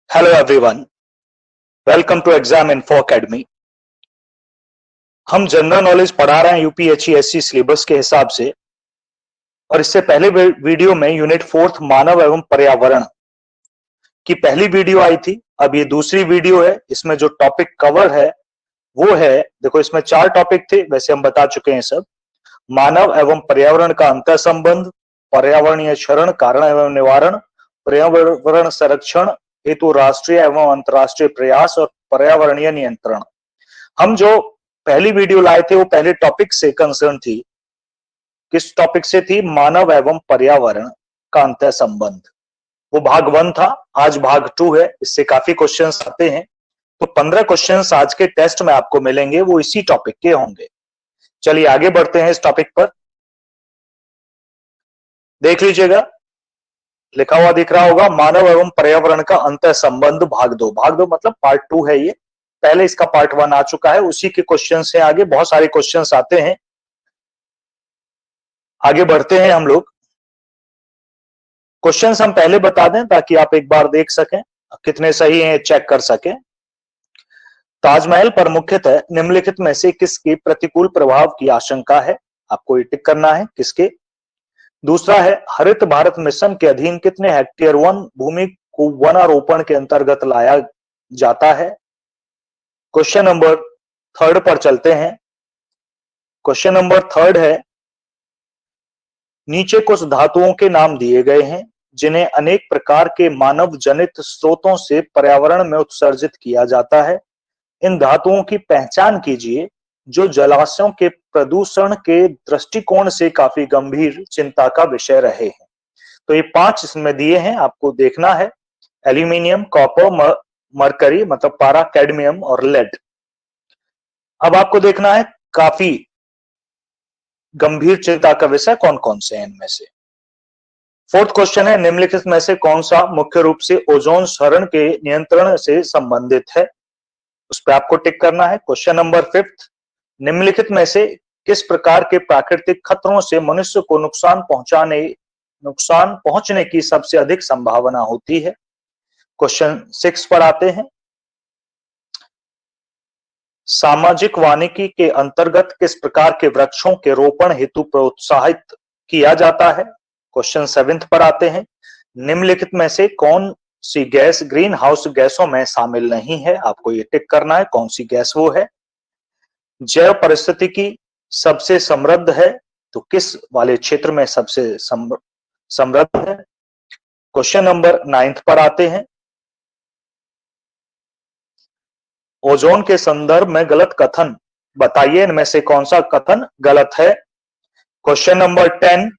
Hello everyone, welcome to exam info academy. हम general knowledge पढ़ा रहे हैं यूपीएससी सिलेबस के हिसाब से, और इससे पहले वीडियो में यूनिट 4 मानव एवं पर्यावरण की पहली वीडियो आई थी। अब ये दूसरी वीडियो है। इसमें जो टॉपिक कवर है वो है, देखो इसमें 4 टॉपिक थे, वैसे हम बता चुके हैं सब। मानव एवं पर्यावरण का अंतर संबंध, पर्यावरणीय क्षरण कारण एवं निवारण, पर्यावरण संरक्षण हेतु राष्ट्रीय एवं अंतर्राष्ट्रीय प्रयास और पर्यावरणीय नियंत्रण। हम जो पहली वीडियो लाए थे वो पहले टॉपिक से कंसर्न थी। किस टॉपिक से थी? मानव एवं पर्यावरण का अंतर संबंध। वो भाग 1 था। आज भाग 2 है। इससे काफी क्वेश्चंस आते हैं, तो 15 क्वेश्चंस आज के टेस्ट में आपको मिलेंगे, वो इसी टॉपिक के होंगे। चलिए आगे बढ़ते हैं इस टॉपिक पर। देख लीजिएगा, लिखा हुआ दिख रहा होगा मानव एवं पर्यावरण का अंतर संबंध भाग 2। भाग 2 मतलब पार्ट 2 है ये। पहले इसका पार्ट 1 आ चुका है, उसी के क्वेश्चन से आगे बहुत सारे क्वेश्चंस आते हैं। आगे बढ़ते हैं हम लोग। क्वेश्चंस हम पहले बता दें ताकि आप एक बार देख सकें कितने सही हैं, चेक कर सकें। ताजमहल पर मुख्यतः निम्नलिखित में से किसके प्रतिकूल प्रभाव की आशंका है? आपको ये टिक करना है, किसके। दूसरा है, हरित भारत मिशन के अधीन कितने हेक्टेयर वन भूमि को वनारोपण के अंतर्गत लाया जाता है? क्वेश्चन नंबर 3 पर चलते हैं। क्वेश्चन नंबर 3 है, नीचे कुछ धातुओं के नाम दिए गए हैं जिन्हें अनेक प्रकार के मानव जनित स्रोतों से पर्यावरण में उत्सर्जित किया जाता है। इन धातुओं की पहचान कीजिए जो जलाशयों के प्रदूषण के दृष्टिकोण से काफी गंभीर चिंता का विषय रहे हैं। तो ये 5 इसमें दिए हैं, आपको देखना है। एल्यूमिनियम, कॉपर, मरकरी मतलब पारा, कैडमियम और लेड। अब आपको देखना है काफी गंभीर चिंता का विषय कौन कौन से हैं इनमें से। 4th क्वेश्चन है, निम्नलिखित में से कौन सा मुख्य रूप से ओजोन क्षरण के नियंत्रण से संबंधित है? उस पर आपको टिक करना है। क्वेश्चन नंबर 5, निम्नलिखित में से किस प्रकार के प्राकृतिक खतरों से मनुष्य को नुकसान पहुंचने की सबसे अधिक संभावना होती है? क्वेश्चन 6 पर आते हैं। सामाजिक वानिकी के अंतर्गत किस प्रकार के वृक्षों के रोपण हेतु प्रोत्साहित किया जाता है? क्वेश्चन 7 पर आते हैं। निम्नलिखित में से कौन सी गैस ग्रीन हाउस गैसों में शामिल नहीं है? आपको ये टिक करना है कौन सी गैस वो है। जैव परिस्थितिकी सबसे समृद्ध है, तो किस वाले क्षेत्र में सबसे समृद्ध है? क्वेश्चन नंबर 9 पर आते हैं। ओजोन के संदर्भ में गलत कथन बताइए, इनमें से कौन सा कथन गलत है? क्वेश्चन नंबर 10,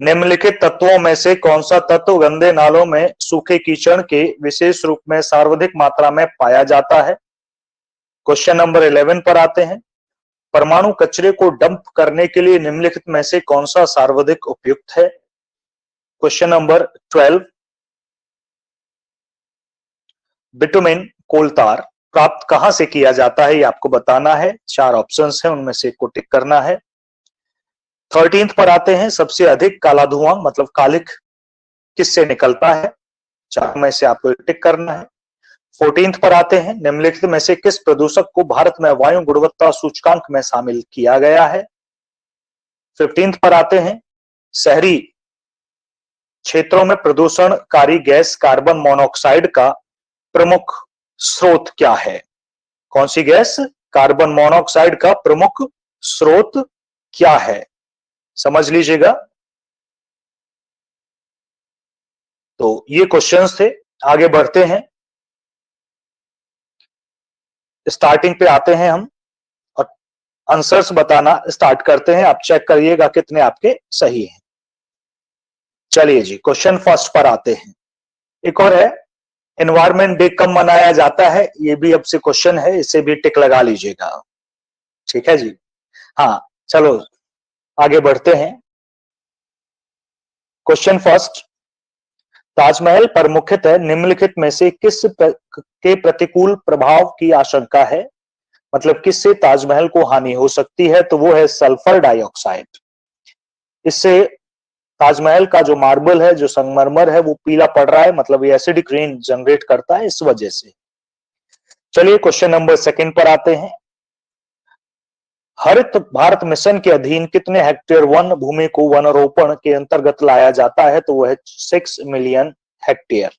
निम्नलिखित तत्वों में से कौन सा तत्व गंदे नालों में सूखे कीचड़ के विशेष रूप में सर्वाधिक मात्रा में पाया जाता है? क्वेश्चन नंबर 11 पर आते हैं। परमाणु कचरे को डंप करने के लिए निम्नलिखित में से कौन सा सर्वाधिक उपयुक्त है? क्वेश्चन नंबर 12, बिटुमिन कोल तार प्राप्त कहां से किया जाता है? ये आपको बताना है। 4 ऑप्शंस हैं, उनमें से एक को टिक करना है। 13 पर आते हैं, सबसे अधिक काला धुआं मतलब कालिख किससे निकलता है? 4 में से आपको टिक करना है। 14 पर आते हैं, निम्नलिखित में से किस प्रदूषक को भारत में वायु गुणवत्ता सूचकांक में शामिल किया गया है? 15 पर आते हैं, शहरी क्षेत्रों में प्रदूषणकारी गैस कार्बन मोनोऑक्साइड का प्रमुख स्रोत क्या है? कौन सी गैस कार्बन मोनोऑक्साइड का प्रमुख स्रोत क्या है? समझ लीजिएगा। तो ये क्वेश्चंस थे। आगे बढ़ते हैं, स्टार्टिंग पे आते हैं हम और आंसर्स बताना स्टार्ट करते हैं। आप चेक करिएगा कितने आपके सही हैं। चलिए जी, क्वेश्चन फर्स्ट पर आते हैं। एक और है, एनवायरमेंट डे कब मनाया जाता है? ये भी अब से क्वेश्चन है, इसे भी टिक लगा लीजिएगा। ठीक है जी। हाँ, चलो आगे बढ़ते हैं। क्वेश्चन फर्स्ट, ताजमहल पर मुख्यतः निम्नलिखित में से किस के प्रतिकूल प्रभाव की आशंका है? मतलब किससे ताजमहल को हानि हो सकती है? तो वो है सल्फर डाइऑक्साइड। इससे ताजमहल का जो मार्बल है, जो संगमरमर है, वो पीला पड़ रहा है, मतलब ये एसिडिक रेन जनरेट करता है इस वजह से। चलिए क्वेश्चन नंबर 2 पर आते हैं। हरित भारत मिशन के अधीन कितने हेक्टेयर वन भूमि को वनारोपण के अंतर्गत लाया जाता है? तो वह है 6 मिलियन हेक्टेयर।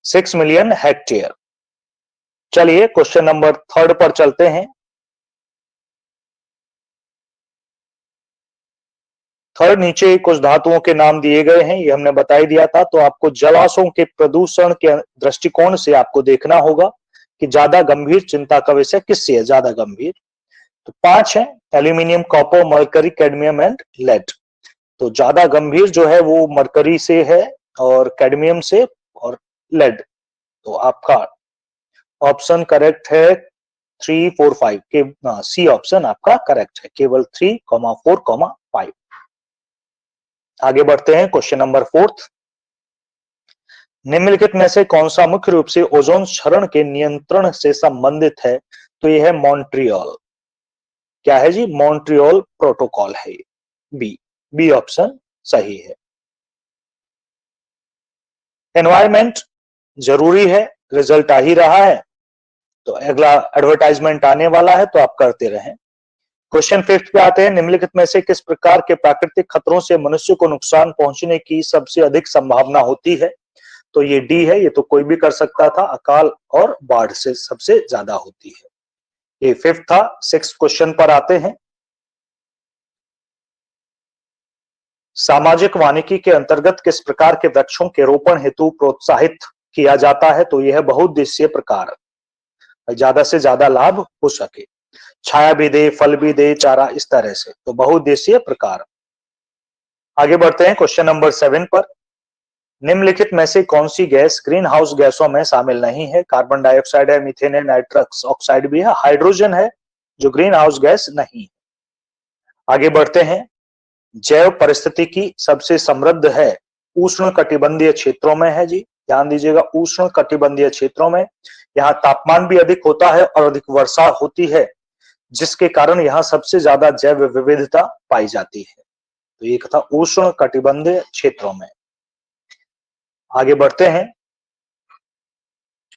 6 million hectare. चलिए क्वेश्चन नंबर 3 पर चलते हैं। थर्ड, नीचे कुछ धातुओं के नाम दिए गए हैं, ये हमने बता ही दिया था। तो आपको जलाशयों के प्रदूषण के दृष्टिकोण से आपको देखना होगा कि ज्यादा गंभीर चिंता का विषय किससे है, ज्यादा गंभीर। तो 5 है, aluminium, copper, mercury, cadmium and lead. तो ज्यादा गंभीर जो है वो मरकरी से है और कैडमियम से और लेड। तो आपका ऑप्शन करेक्ट है 3, 4, 5 के सी ऑप्शन आपका करेक्ट है, केवल 3, 4, 5। आगे बढ़ते हैं क्वेश्चन नंबर 4। निम्नलिखित में से कौन सा मुख्य रूप से ओजोन क्षरण के नियंत्रण से संबंधित है? तो यह है मॉन्ट्रियल। क्या है जी? मॉन्ट्रियल प्रोटोकॉल है। बी ऑप्शन सही है। एनवायरमेंट जरूरी है, रिजल्ट आ ही रहा है, तो अगला एडवर्टाइजमेंट आने वाला है, तो आप करते रहें। क्वेश्चन 5 पे आते हैं। निम्नलिखित में से किस प्रकार के प्राकृतिक खतरों से मनुष्य को नुकसान पहुंचने की सबसे अधिक संभावना होती है? तो ये डी है, ये तो कोई भी कर सकता था, अकाल और बाढ़ से सबसे ज्यादा होती है। ये 5 था। 6 क्वेश्चन पर आते हैं। सामाजिक वानिकी के अंतर्गत किस प्रकार के वृक्षों के रोपण हेतु प्रोत्साहित किया जाता है? तो यह है बहुउद्देशीय प्रकार, ज्यादा से ज्यादा लाभ हो सके, छाया भी दे, फल भी दे, चारा, इस तरह से। तो बहुउद्देशीय प्रकार। आगे बढ़ते हैं क्वेश्चन नंबर 7 पर। निम्नलिखित में से कौन सी गैस ग्रीन हाउस गैसों में शामिल नहीं है? कार्बन डाइऑक्साइड है, मीथेन है, नाइट्रस ऑक्साइड भी है, हाइड्रोजन है जो ग्रीन हाउस गैस नहीं। आगे बढ़ते हैं। जैव परिस्थितिकी सबसे समृद्ध है उष्ण कटिबंधीय क्षेत्रों में है जी, ध्यान दीजिएगा, उष्ण कटिबंधीय क्षेत्रों में। यहाँ तापमान भी अधिक होता है और अधिक वर्षा होती है, जिसके कारण यहाँ सबसे ज्यादा जैव विविधता पाई जाती है। तो एक था उष्ण कटिबंधीय क्षेत्रों में। आगे बढ़ते हैं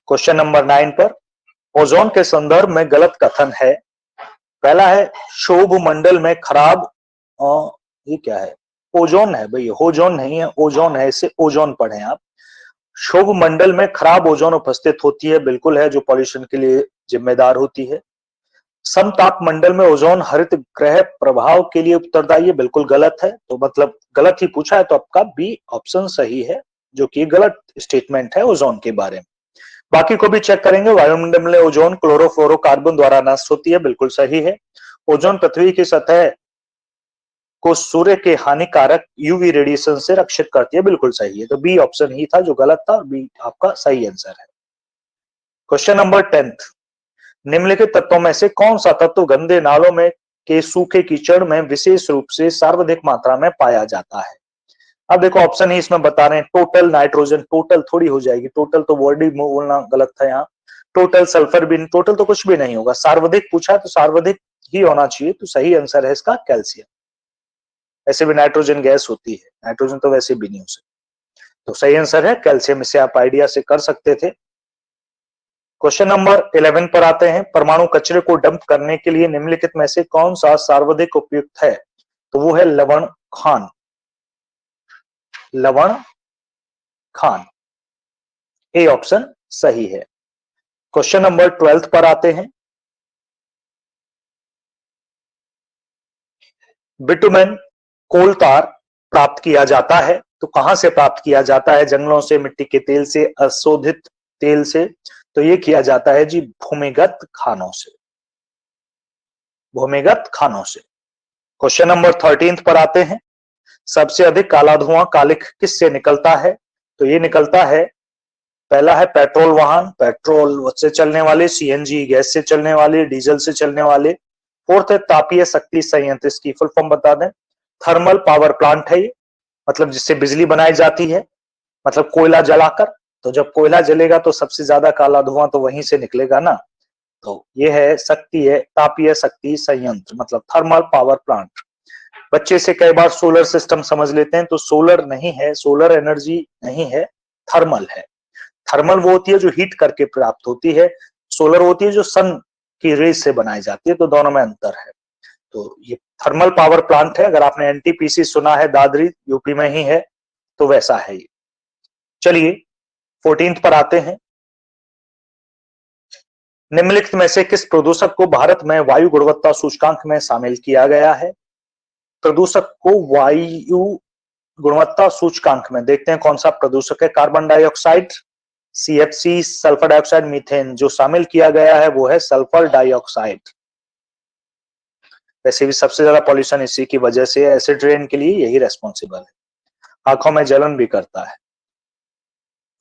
क्वेश्चन नंबर 9 पर। ओजोन के संदर्भ में गलत कथन है। पहला है शोभ मंडल में खराब, ये क्या है? ओजोन है भैया, ओजोन नहीं है, ओजोन है, इसे ओजोन पढ़ें आप। शोभ मंडल में खराब ओजोन उपस्थित होती है, बिल्कुल है, जो पॉल्यूशन के लिए जिम्मेदार होती है। समताप मंडल में ओजोन हरित ग्रह प्रभाव के लिए उत्तरदायी है, बिल्कुल गलत है। तो मतलब गलत ही पूछा है, तो आपका बी ऑप्शन सही है, जो कि गलत स्टेटमेंट है ओजोन के बारे में। बाकी को भी चेक करेंगे। वायुमंडल में ओजोन क्लोरोफ्लोरोकार्बन द्वारा नष्ट होती है, बिल्कुल सही है। ओजोन पृथ्वी की सतह को सूर्य के हानिकारक यूवी रेडिएशन से रक्षित करती है, बिल्कुल सही है। तो बी ऑप्शन ही था जो गलत था, और बी आपका सही आंसर है। Question number 10। निम्नलिखित तत्वों में से कौन सा तत्व गंदे नालों में के सूखे कीचड़ में विशेष रूप से सर्वाधिक मात्रा में पाया जाता है? अब देखो ऑप्शन ही इसमें बता रहे हैं। टोटल नाइट्रोजन, टोटल थोड़ी हो जाएगी, टोटल तो वर्ड ही बोलना गलत था यहाँ। टोटल सल्फर भी, टोटल तो कुछ भी नहीं होगा। सर्वाधिक पूछा तो सर्वाधिक ही होना चाहिए, तो सही आंसर है इसका कैल्शियम। ऐसे भी नाइट्रोजन गैस होती है, नाइट्रोजन तो वैसे भी नहीं हो सकती। तो सही आंसर है कैल्शियम, इसे आप आइडिया से कर सकते थे। क्वेश्चन नंबर 11 पर आते हैं। परमाणु कचरे को डंप करने के लिए निम्नलिखित में से कौन सा सर्वाधिक उपयुक्त है? तो वो है लवण खान। लवण खान, ए ऑप्शन सही है। क्वेश्चन नंबर 12 पर आते हैं। बिटुमेन कोल तार प्राप्त किया जाता है, तो कहां से प्राप्त किया जाता है? जंगलों से, मिट्टी के तेल से, अशोधित तेल से? तो ये किया जाता है जी भूमिगत खानों से, भूमिगत खानों से। क्वेश्चन नंबर 13 पर आते हैं। सबसे अधिक काला धुआं कालिख किससे निकलता है? तो ये निकलता है, पहला है पेट्रोल वाहन, पेट्रोल से चलने वाले, सीएनजी गैस से चलने वाले, डीजल से चलने वाले। फोर्थ है तापीय शक्ति संयंत्र, इसकी फुल फॉर्म बता दें। थर्मल पावर प्लांट है ये, मतलब जिससे बिजली बनाई जाती है, मतलब कोयला जलाकर। तो जब कोयला जलेगा तो सबसे ज्यादा काला धुआं तो वहीं से निकलेगा ना। तो ये है शक्ति, है तापीय शक्ति संयंत्र, मतलब थर्मल पावर प्लांट। बच्चे से कई बार सोलर सिस्टम समझ लेते हैं, तो सोलर नहीं है, सोलर एनर्जी नहीं है, थर्मल है। थर्मल वो होती है जो हीट करके प्राप्त होती है, सोलर होती है जो सन की रेज से बनाई जाती है, तो दोनों में अंतर है। तो ये थर्मल पावर प्लांट है। अगर आपने एनटीपीसी सुना है, दादरी यूपी में ही है, तो वैसा है ये। चलिए 14th पर आते हैं। निम्नलिखित में से किस प्रदूषक को भारत में वायु गुणवत्ता सूचकांक में शामिल किया गया है? प्रदूषक को वायु गुणवत्ता सूचकांक में, देखते हैं कौन सा प्रदूषक है। Carbon dioxide, CFC, sulphur dioxide, methane. जो शामिल किया गया है वो है सल्फर डाइऑक्साइड। वैसे भी सबसे ज्यादा पॉल्यूशन इसी की वजह से, एसिड रेन के लिए यही रेस्पॉन्सिबल है, आंखों में जलन भी करता है।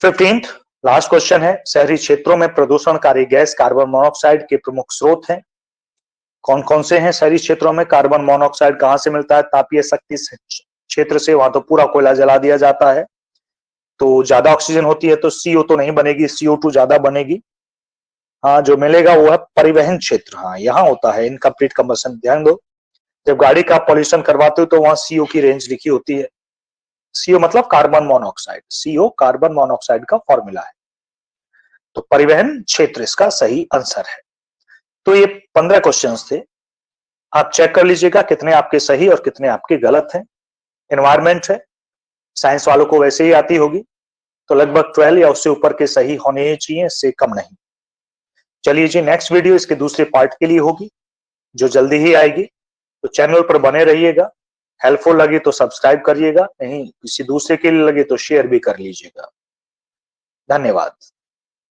15th लास्ट क्वेश्चन है, शहरी क्षेत्रों में प्रदूषणकारी गैस कार्बन मोनोऑक्साइड के प्रमुख स्रोत हैं। कौन कौन से हैं शहरी क्षेत्रों में? कार्बन मोनोऑक्साइड कहां से मिलता है? तापीय शक्ति क्षेत्र से, वहां तो पूरा कोयला जला दिया जाता है, तो ज्यादा ऑक्सीजन होती है, तो CO तो नहीं बनेगी, CO2 ज्यादा बनेगी। हाँ, जो मिलेगा वो है परिवहन क्षेत्र। हाँ, यहाँ होता है इनकम्प्लीट कंबशन। ध्यान दो, जब गाड़ी का पॉल्यूशन करवाते हो तो वहां CO की रेंज लिखी होती है। CO मतलब carbon monoxide, CO carbon monoxide का फॉर्मूला है। तो परिवहन क्षेत्र इसका सही आंसर है। तो ये 15 क्वेश्चंस थे। आप चेक कर लीजिएगा कितने आपके सही और कितने आपके गलत हैं। एनवायरमेंट है, साइंस वालों को वैसे ही आती होगी, तो लगभग 12 या उससे ऊपर के सही होने ही चाहिए, इससे कम नहीं। चलिए जी, नेक्स्ट वीडियो इसके दूसरे पार्ट के लिए होगी, जो जल्दी ही आएगी। तो चैनल पर बने रहिएगा। हेल्पफुल लगी तो सब्सक्राइब करिएगा, नहीं किसी दूसरे के लिए लगे तो शेयर भी कर लीजिएगा। धन्यवाद।